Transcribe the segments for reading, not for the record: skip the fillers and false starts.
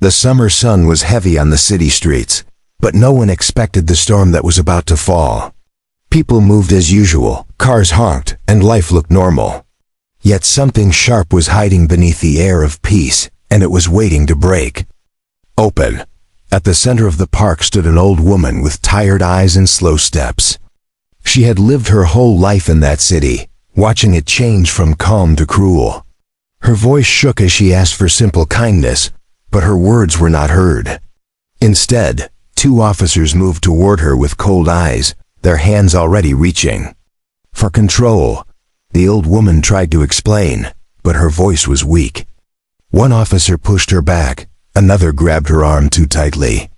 The summer sun was heavy on the city streets, but no one expected the storm that was about to fall. People moved as usual, cars honked, and life looked normal. Yet something sharp was hiding beneath the air of peace, and it was waiting to break. Open. At the center of the park stood an old woman with tired eyes and slow steps. She had lived her whole life in that city, watching it change from calm to cruel. Her voice shook as she asked for simple kindness, but her words were not heard. Instead, two officers moved toward her with cold eyes, their hands already reaching for control. The old woman tried to explain, but her voice was weak. One officer pushed her back, another grabbed her arm too tightly.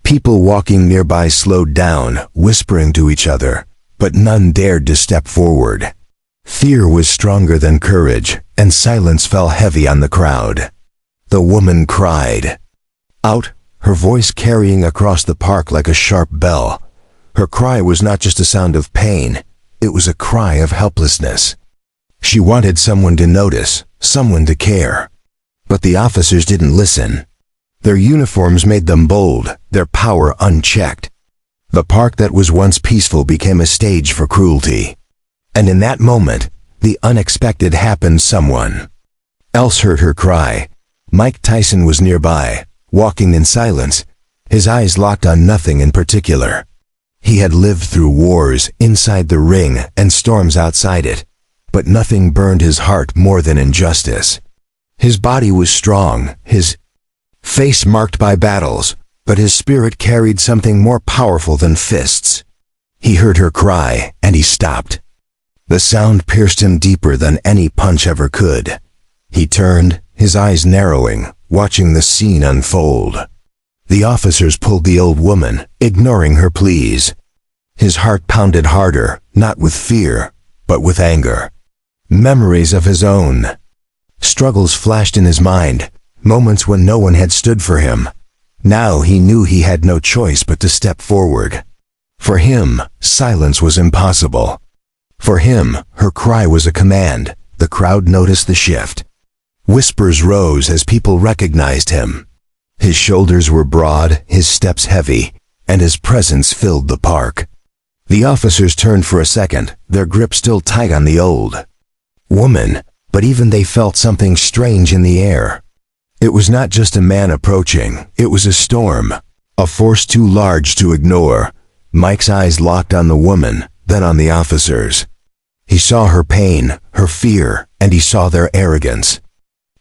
People walking nearby slowed down, whispering to each other, but none dared to step forward. Fear was stronger than courage, and silence fell heavy on the crowd. The woman cried out, her voice carrying across the park like a sharp bell. Her cry was not just a sound of pain, it was a cry of helplessness. She wanted someone to notice, someone to care. But the officers didn't listen. Their uniforms made them bold, their power unchecked. The park that was once peaceful became a stage for cruelty. And in that moment, the unexpected happened. Someone else heard her cry. Mike Tyson was nearby, walking in silence, his eyes locked on nothing in particular. He had lived through wars inside the ring and storms outside it, but nothing burned his heart more than injustice. His body was strong, his face marked by battles, but his spirit carried something more powerful than fists. He heard her cry, and he stopped. The sound pierced him deeper than any punch ever could. He turned, his eyes narrowing, watching the scene unfold. The officers pulled the old woman, ignoring her pleas. His heart pounded harder, not with fear, but with anger. Memories of his own struggles flashed in his mind, moments when no one had stood for him. Now he knew he had no choice but to step forward. For him, silence was impossible. For him, her cry was a command. The crowd noticed the shift. Whispers rose as people recognized him. His shoulders were broad, his steps heavy, and his presence filled the park. The officers turned for a second, their grip still tight on the old woman, but even they felt something strange in the air. It was not just a man approaching, it was a storm, a force too large to ignore. Mike's eyes locked on the woman, then on the officers. He saw her pain, her fear, and he saw their arrogance.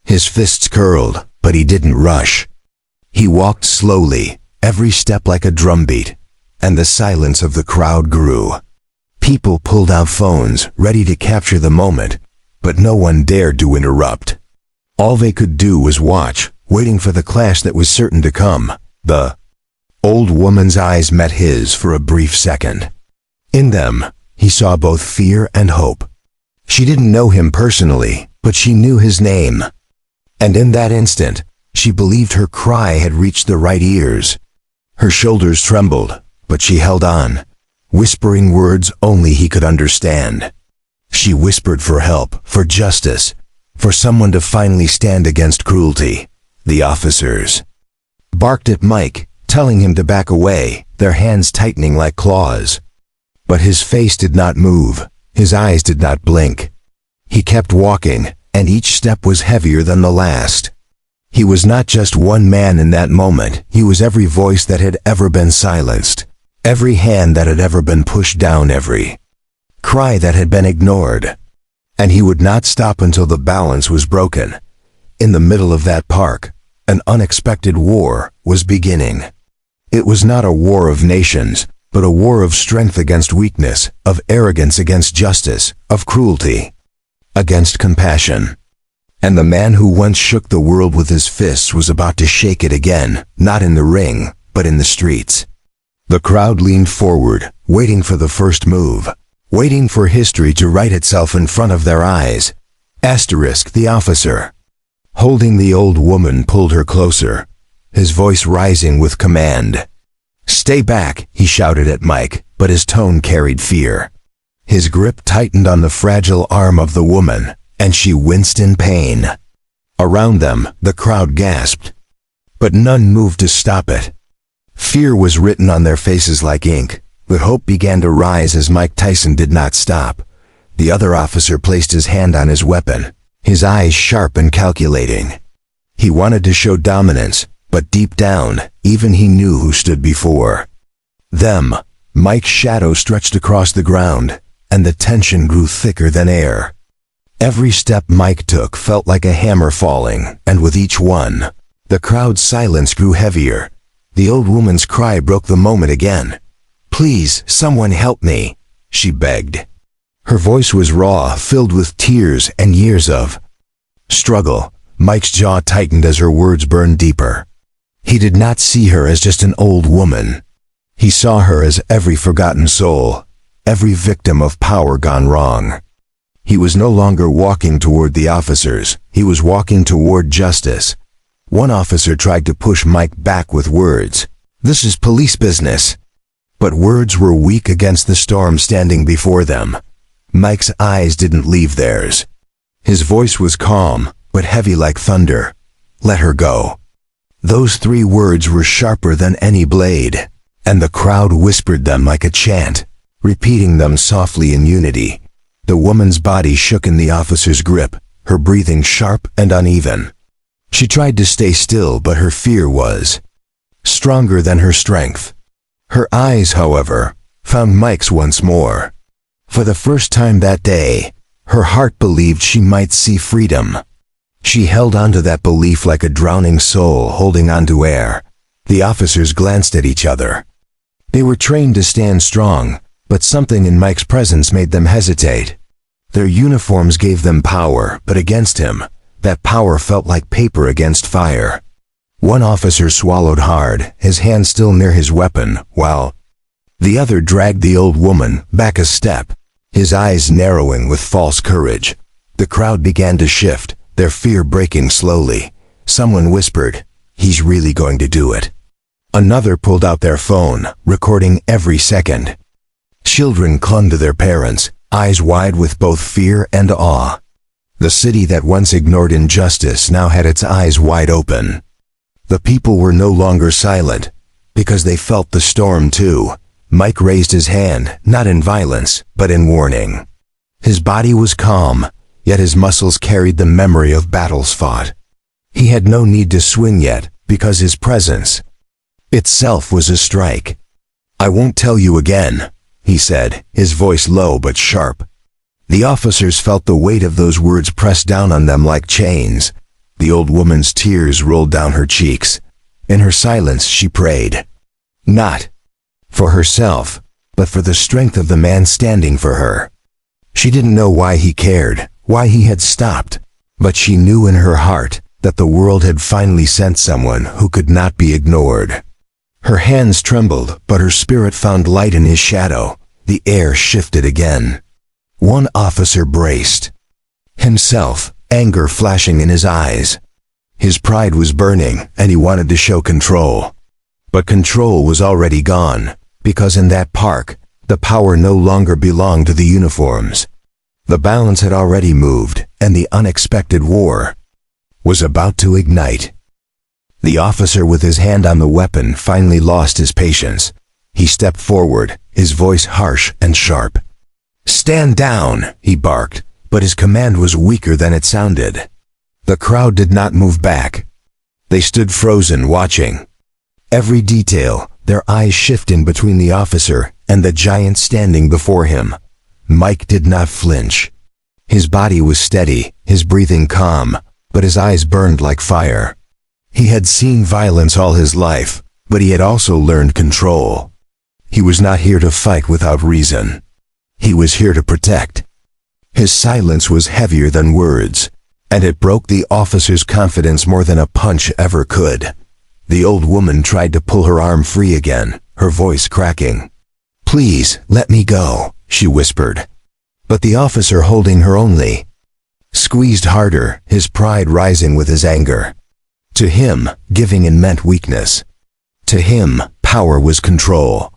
His fists curled, but he didn't rush. He walked slowly, every step like a drumbeat, and the silence of the crowd grew. People pulled out phones, ready to capture the moment, but no one dared to interrupt. All they could do was watch, waiting for the clash that was certain to come. The old woman's eyes met his for a brief second. In them, he saw both fear and hope. She didn't know him personally, but she knew his name. And in that instant, she believed her cry had reached the right ears. Her shoulders trembled, but she held on, whispering words only he could understand. She whispered for help, for justice, for someone to finally stand against cruelty. The officers barked at Mike, telling him to back away, their hands tightening like claws. But his face did not move, his eyes did not blink. He kept walking, and each step was heavier than the last. He was not just one man in that moment, he was every voice that had ever been silenced, every hand that had ever been pushed down, every cry that had been ignored. And he would not stop until the balance was broken. In the middle of that park, an unexpected war was beginning. It was not a war of nations, but a war of strength against weakness, of arrogance against justice, of cruelty against compassion. And the man who once shook the world with his fists was about to shake it again, not in the ring, but in the streets. The crowd leaned forward, waiting for the first move, waiting for history to write itself in front of their eyes. The officer holding the old woman pulled her closer, his voice rising with command. "Stay back," he shouted at Mike, but his tone carried fear. His grip tightened on the fragile arm of the woman, and she winced in pain. Around them, the crowd gasped. but none moved to stop it. Fear was written on their faces like ink, but hope began to rise as Mike Tyson did not stop. The other officer placed his hand on his weapon, his eyes sharp and calculating. He wanted to show dominance, but deep down, even he knew who stood before them. Mike's shadow stretched across the ground, and the tension grew thicker than air. Every step Mike took felt like a hammer falling, and with each one, the crowd's silence grew heavier. The old woman's cry broke the moment again. "Please, someone help me," she begged. Her voice was raw, filled with tears and years of struggle. Mike's jaw tightened as her words burned deeper. He did not see her as just an old woman. He saw her as every forgotten soul, every victim of power gone wrong. He was no longer walking toward the officers, he was walking toward justice. One officer tried to push Mike back with words. "This is police business." But words were weak against the storm standing before them. Mike's eyes didn't leave theirs. His voice was calm, but heavy like thunder. "Let her go." Those 3 words were sharper than any blade, and the crowd whispered them like a chant, repeating them softly in unity. The woman's body shook in the officer's grip, her breathing sharp and uneven. She tried to stay still, but her fear was stronger than her strength. Her eyes, however, found Mike's once more. For the first time that day, her heart believed she might see freedom. She held onto that belief like a drowning soul holding onto air. The officers glanced at each other. They were trained to stand strong, but something in Mike's presence made them hesitate. Their uniforms gave them power, but against him, that power felt like paper against fire. One officer swallowed hard, his hand still near his weapon, while the other dragged the old woman back a step, his eyes narrowing with false courage. The crowd began to shift, their fear breaking slowly. Someone whispered, "He's really going to do it." Another pulled out their phone, recording every second. Children clung to their parents, eyes wide with both fear and awe. The city that once ignored injustice now had its eyes wide open. The people were no longer silent, because they felt the storm too. Mike raised his hand, not in violence, but in warning. His body was calm, yet his muscles carried the memory of battles fought. He had no need to swing yet, because his presence itself was a strike. "I won't tell you again," he said, his voice low but sharp. The officers felt the weight of those words press down on them like chains. The old woman's tears rolled down her cheeks. In her silence she prayed. Not for herself, but for the strength of the man standing for her. She didn't know why he cared, why he had stopped, but she knew in her heart that the world had finally sent someone who could not be ignored. Her hands trembled, but her spirit found light in his shadow. The air shifted again. One officer braced himself, anger flashing in his eyes. His pride was burning, and he wanted to show control. But control was already gone, because in that park, the power no longer belonged to the uniforms. The balance had already moved, and the unexpected war was about to ignite. The officer with his hand on the weapon finally lost his patience. He stepped forward, his voice harsh and sharp. "Stand down," he barked, but his command was weaker than it sounded. The crowd did not move back. They stood frozen, watching every detail, their eyes shifting between the officer and the giant standing before him. Mike did not flinch. His body was steady, his breathing calm, but his eyes burned like fire. He had seen violence all his life, but he had also learned control. He was not here to fight without reason. He was here to protect. His silence was heavier than words, and it broke the officer's confidence more than a punch ever could. The old woman tried to pull her arm free again, her voice cracking. "Please, let me go," she whispered. But the officer holding her only squeezed harder, his pride rising with his anger. To him, giving in meant weakness. To him, power was control.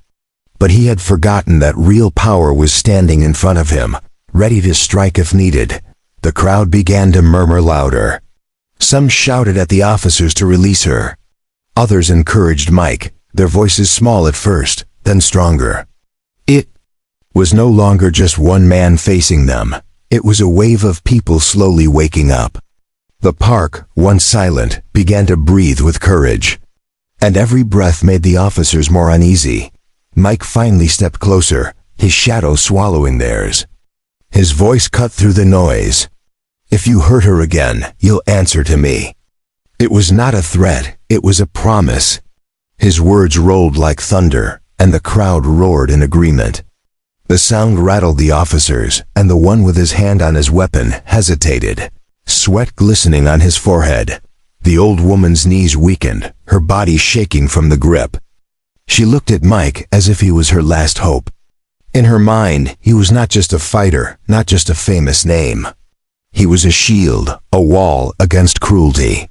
But he had forgotten that real power was standing in front of him, ready to strike if needed. The crowd began to murmur louder. Some shouted at the officers to release her. Others encouraged Mike, their voices small at first, then stronger. It was no longer just one man facing them. It was a wave of people slowly waking up. The park, once silent, began to breathe with courage. And every breath made the officers more uneasy. Mike finally stepped closer, his shadow swallowing theirs. His voice cut through the noise. "If you hurt her again, you'll answer to me." It was not a threat, it was a promise. His words rolled like thunder, and the crowd roared in agreement. The sound rattled the officers, and the one with his hand on his weapon hesitated, sweat glistening on his forehead. The old woman's knees weakened, her body shaking from the grip. She looked at Mike as if he was her last hope. In her mind, he was not just a fighter, not just a famous name. He was a shield, a wall against cruelty.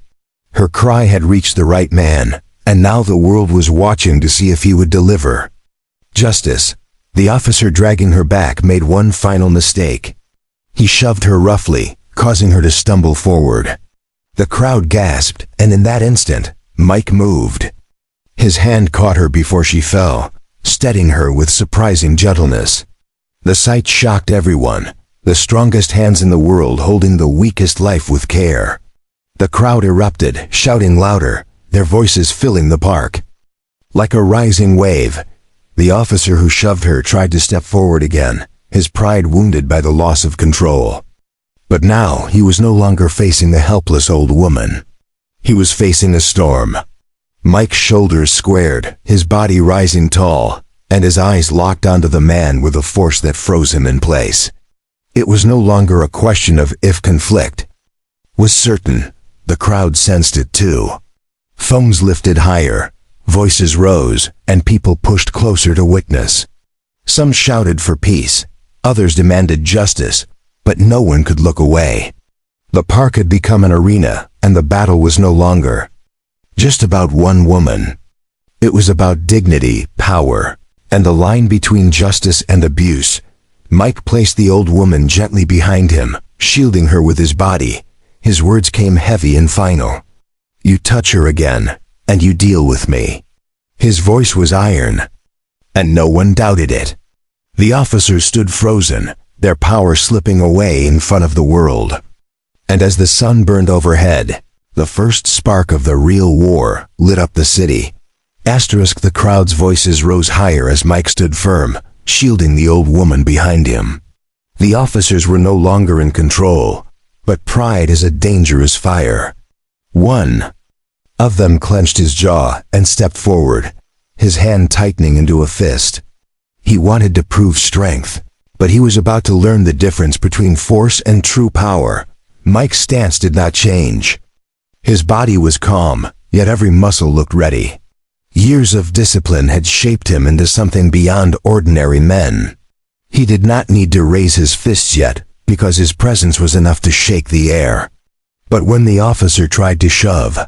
Her cry had reached the right man, and now the world was watching to see if he would deliver justice. The officer dragging her back made one final mistake. He shoved her roughly, causing her to stumble forward. The crowd gasped, and in that instant, Mike moved. His hand caught her before she fell, steadying her with surprising gentleness. The sight shocked everyone, the strongest hands in the world holding the weakest life with care. The crowd erupted, shouting louder, their voices filling the park. Like a rising wave, the officer who shoved her tried to step forward again, his pride wounded by the loss of control. But now he was no longer facing the helpless old woman. He was facing a storm. Mike's shoulders squared, his body rising tall, and his eyes locked onto the man with a force that froze him in place. It was no longer a question of if conflict was certain. The crowd sensed it too. Phones lifted higher, voices rose, and people pushed closer to witness. Some shouted for peace, others demanded justice, but no one could look away. The park had become an arena, and the battle was no longer just about one woman. It was about dignity, power, and the line between justice and abuse. Mike placed the old woman gently behind him, shielding her with his body. His words came heavy and final. "You touch her again, and you deal with me." His voice was iron, and no one doubted it. The officers stood frozen, their power slipping away in front of the world. And as the sun burned overhead, the first spark of the real war lit up the city. The crowd's voices rose higher as Mike stood firm, shielding the old woman behind him. The officers were no longer in control, but pride is a dangerous fire. One of them clenched his jaw and stepped forward, his hand tightening into a fist. He wanted to prove strength, but he was about to learn the difference between force and true power. Mike's stance did not change. His body was calm, yet every muscle looked ready. Years of discipline had shaped him into something beyond ordinary men. He did not need to raise his fists yet, because his presence was enough to shake the air. But when the officer tried to shove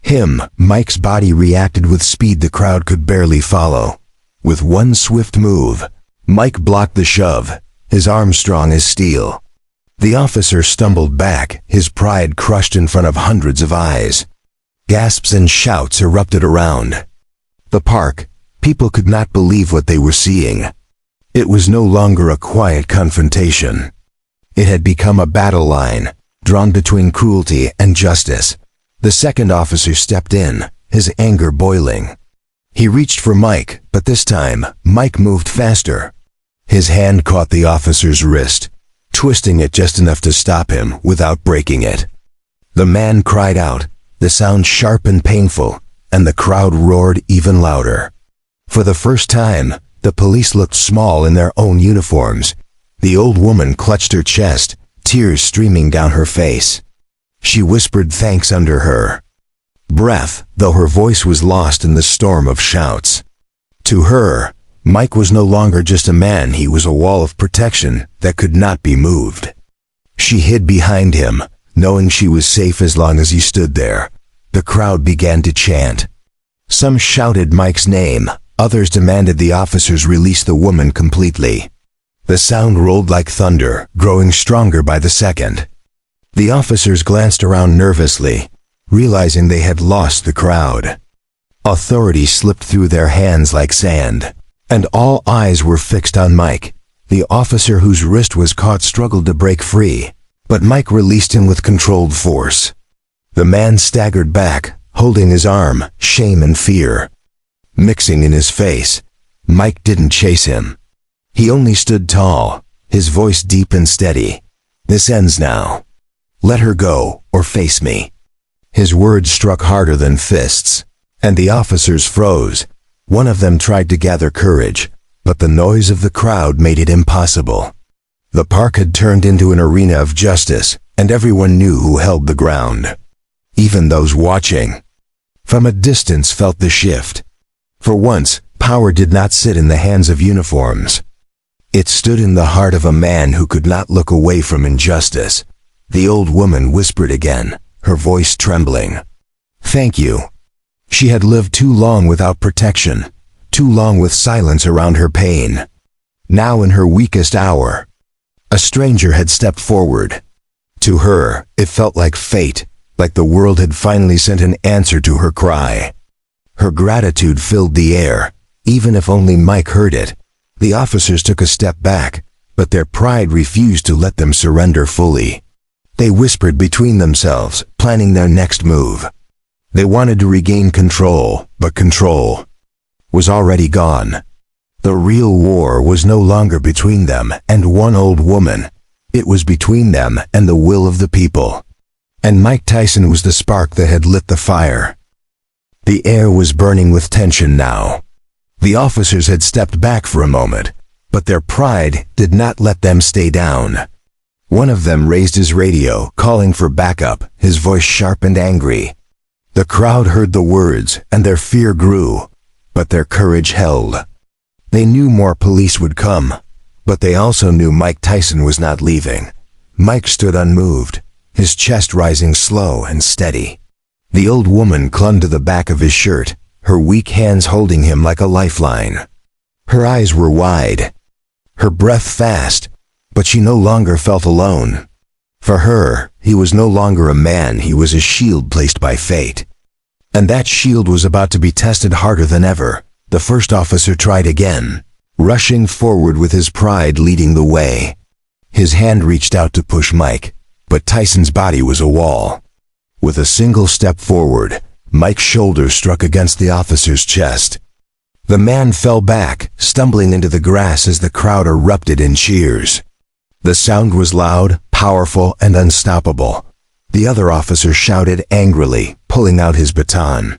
him, Mike's body reacted with speed the crowd could barely follow. With one swift move, Mike blocked the shove, his arm strong as steel. The officer stumbled back, his pride crushed in front of hundreds of eyes. Gasps and shouts erupted around the park. People could not believe what they were seeing. It was no longer a quiet confrontation. It had become a battle line, drawn between cruelty and justice. The second officer stepped in, his anger boiling. He reached for Mike, but this time, Mike moved faster. His hand caught the officer's wrist, twisting it just enough to stop him without breaking it. The man cried out, the sound sharp and painful, and the crowd roared even louder. For the first time, the police looked small in their own uniforms. The old woman clutched her chest, tears streaming down her face. She whispered thanks under her breath, though her voice was lost in the storm of shouts. To her, Mike was no longer just a man, he was a wall of protection that could not be moved. She hid behind him, knowing she was safe as long as he stood there. The crowd began to chant. Some shouted Mike's name, others demanded the officers release the woman completely. The sound rolled like thunder, growing stronger by the second. The officers glanced around nervously, realizing they had lost the crowd. Authority slipped through their hands like sand, and all eyes were fixed on Mike. The officer whose wrist was caught struggled to break free, but Mike released him with controlled force. The man staggered back, holding his arm, shame and fear mixing in his face. Mike didn't chase him. He only stood tall, his voice deep and steady. "This ends now. Let her go, or face me." His words struck harder than fists, and the officers froze. One of them tried to gather courage, but the noise of the crowd made it impossible. The park had turned into an arena of justice, and everyone knew who held the ground. Even those watching from a distance felt the shift. For once, power did not sit in the hands of uniforms. It stood in the heart of a man who could not look away from injustice. The old woman whispered again, her voice trembling. "Thank you." She had lived too long without protection, too long with silence around her pain. Now in her weakest hour, a stranger had stepped forward. To her, it felt like fate, like the world had finally sent an answer to her cry. Her gratitude filled the air, even if only Mike heard it. The officers took a step back, but their pride refused to let them surrender fully. They whispered between themselves, planning their next move. They wanted to regain control, but control was already gone. The real war was no longer between them and one old woman. It was between them and the will of the people. And Mike Tyson was the spark that had lit the fire. The air was burning with tension now. The officers had stepped back for a moment, but their pride did not let them stay down. One of them raised his radio, calling for backup, his voice sharp and angry. The crowd heard the words, and their fear grew, but their courage held. They knew more police would come, but they also knew Mike Tyson was not leaving. Mike stood unmoved, his chest rising slow and steady. The old woman clung to the back of his shirt, her weak hands holding him like a lifeline. Her eyes were wide, her breath fast, but she no longer felt alone. For her, he was no longer a man, he was a shield placed by fate. And that shield was about to be tested harder than ever. The first officer tried again, rushing forward with his pride leading the way. His hand reached out to push Mike, but Tyson's body was a wall. With a single step forward, Mike's shoulder struck against the officer's chest. The man fell back, stumbling into the grass as the crowd erupted in cheers. The sound was loud, powerful, and unstoppable. The other officer shouted angrily, pulling out his baton.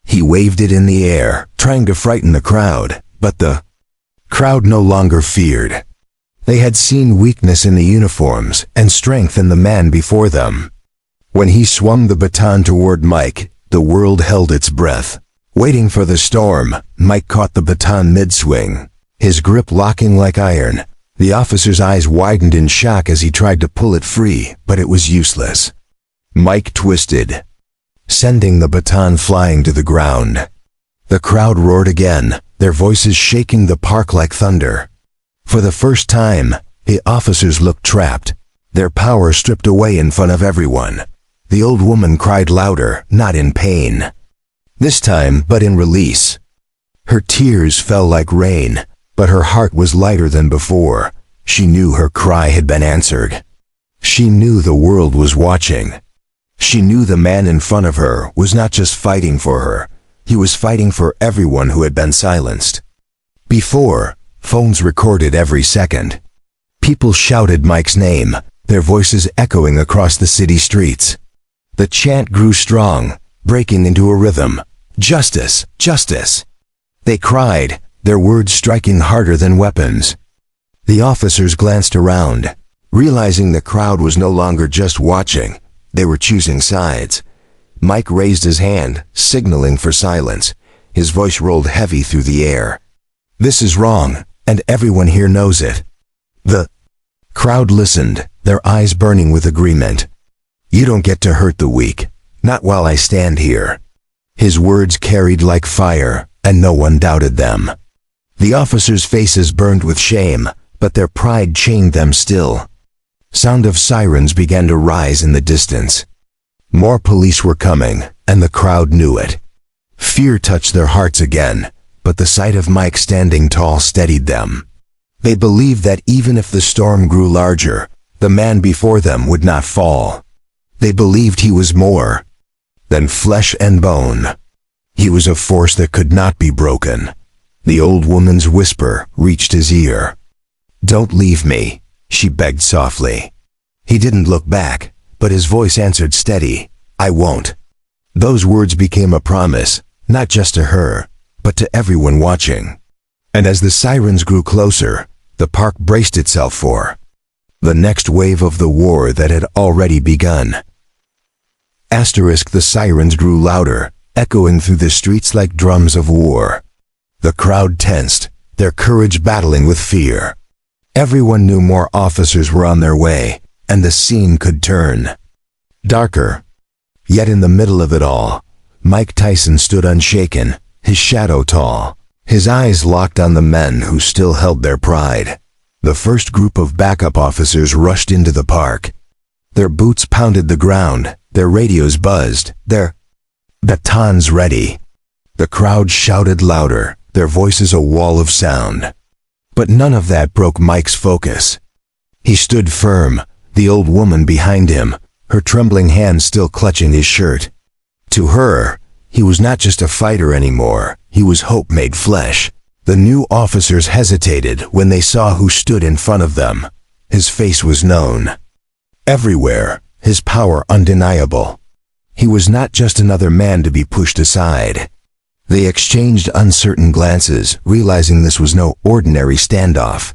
He waved it in the air, trying to frighten the crowd, but the crowd no longer feared. They had seen weakness in the uniforms and strength in the man before them. When he swung the baton toward Mike, the world held its breath. Waiting for the storm, Mike caught the baton mid-swing, his grip locking like iron. The officer's eyes widened in shock as he tried to pull it free, but it was useless. Mike twisted, sending the baton flying to the ground. The crowd roared again, their voices shaking the park like thunder. For the first time, the officers looked trapped, their power stripped away in front of everyone. The old woman cried louder, not in pain this time, but in release. Her tears fell like rain, but her heart was lighter than before. She knew her cry had been answered. She knew the world was watching. She knew the man in front of her was not just fighting for her, he was fighting for everyone who had been silenced. Before, phones recorded every second. People shouted Mike's name, their voices echoing across the city streets. The chant grew strong, breaking into a rhythm. "Justice! Justice!" They cried, their words striking harder than weapons. The officers glanced around, realizing the crowd was no longer just watching, they were choosing sides. Mike raised his hand, signaling for silence. His voice rolled heavy through the air. "This is wrong, and everyone here knows it." The crowd listened, their eyes burning with agreement. "You don't get to hurt the weak, not while I stand here." His words carried like fire, and no one doubted them. The officers' faces burned with shame, but their pride chained them still. Sound of sirens began to rise in the distance. More police were coming, and the crowd knew it. Fear touched their hearts again, but the sight of Mike standing tall steadied them. They believed that even if the storm grew larger, the man before them would not fall. They believed he was more than flesh and bone. He was a force that could not be broken. The old woman's whisper reached his ear. "Don't leave me," she begged softly. He didn't look back, but his voice answered steady, "I won't." Those words became a promise, not just to her, but to everyone watching. And as the sirens grew closer, the park braced itself for the next wave of the war that had already begun. The sirens grew louder, echoing through the streets like drums of war. The crowd tensed, their courage battling with fear. Everyone knew more officers were on their way, and the scene could turn darker. Yet in the middle of it all, Mike Tyson stood unshaken, his shadow tall, his eyes locked on the men who still held their pride. The first group of backup officers rushed into the park. Their boots pounded the ground, their radios buzzed, their batons ready. The crowd shouted louder, their voices a wall of sound. But none of that broke Mike's focus. He stood firm, the old woman behind him, her trembling hands still clutching his shirt. To her, he was not just a fighter anymore, he was hope made flesh. The new officers hesitated when they saw who stood in front of them. His face was known everywhere, his power undeniable. He was not just another man to be pushed aside. They exchanged uncertain glances, realizing this was no ordinary standoff.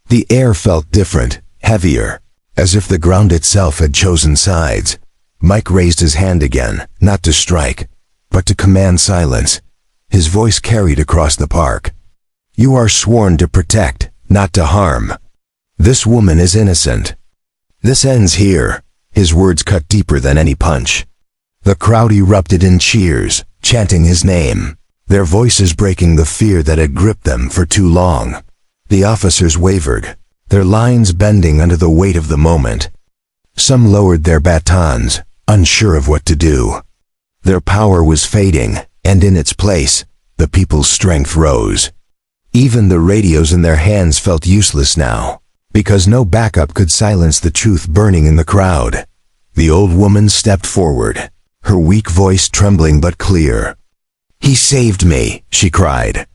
The air felt different, heavier, as if the ground itself had chosen sides. Mike raised his hand again, not to strike, but to command silence. His voice carried across the park. "You are sworn to protect, not to harm. This woman is innocent. This ends here." His words cut deeper than any punch. The crowd erupted in cheers, chanting his name, their voices breaking the fear that had gripped them for too long. The officers wavered, their lines bending under the weight of the moment. Some lowered their batons, unsure of what to do. Their power was fading, and in its place, the people's strength rose. Even the radios in their hands felt useless now, because no backup could silence the truth burning in the crowd. The old woman stepped forward, her weak voice trembling but clear. "He saved me," she cried.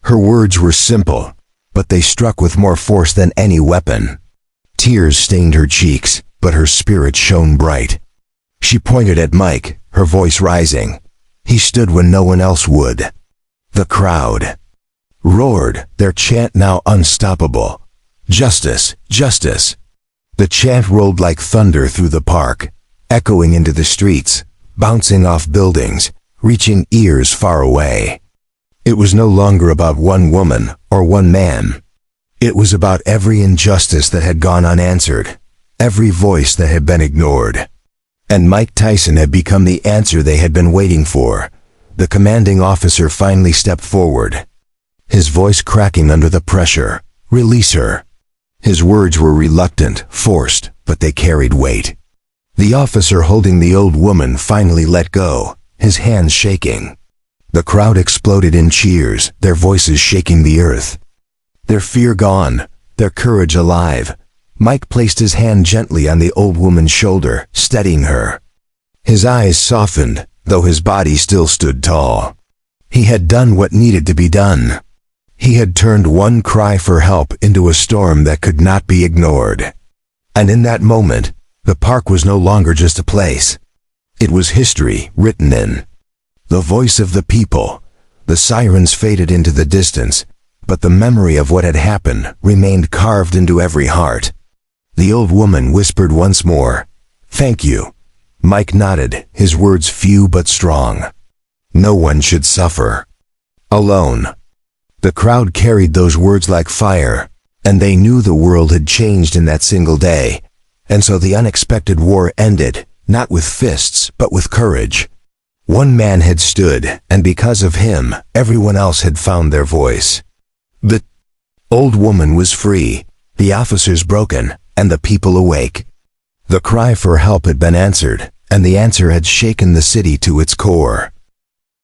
Her words were simple, but they struck with more force than any weapon. Tears stained her cheeks, but her spirit shone bright. She pointed at Mike, her voice rising. He stood when no one else would. The crowd roared, their chant now unstoppable. "Justice! Justice!" The chant rolled like thunder through the park, echoing into the streets, bouncing off buildings, reaching ears far away. It was no longer about one woman or one man. It was about every injustice that had gone unanswered, every voice that had been ignored. And Mike Tyson had become the answer they had been waiting for. The commanding officer finally stepped forward, his voice cracking under the pressure. "Release her." His words were reluctant, forced, but they carried weight. The officer holding the old woman finally let go, his hands shaking. The crowd exploded in cheers, their voices shaking the earth. Their fear gone, their courage alive, Mike placed his hand gently on the old woman's shoulder, steadying her. His eyes softened, though his body still stood tall. He had done what needed to be done. He had turned one cry for help into a storm that could not be ignored. And in that moment, the park was no longer just a place. It was history written in the voice of the people. The sirens faded into the distance, but the memory of what had happened remained carved into every heart. The old woman whispered once more, "Thank you." Mike nodded, his words few but strong. No one should suffer alone. The crowd carried those words like fire, and they knew the world had changed in that single day. And so the unexpected war ended, not with fists, but with courage. One man had stood, and because of him, everyone else had found their voice. The old woman was free, the officers broken, and the people awake. The cry for help had been answered, and the answer had shaken the city to its core.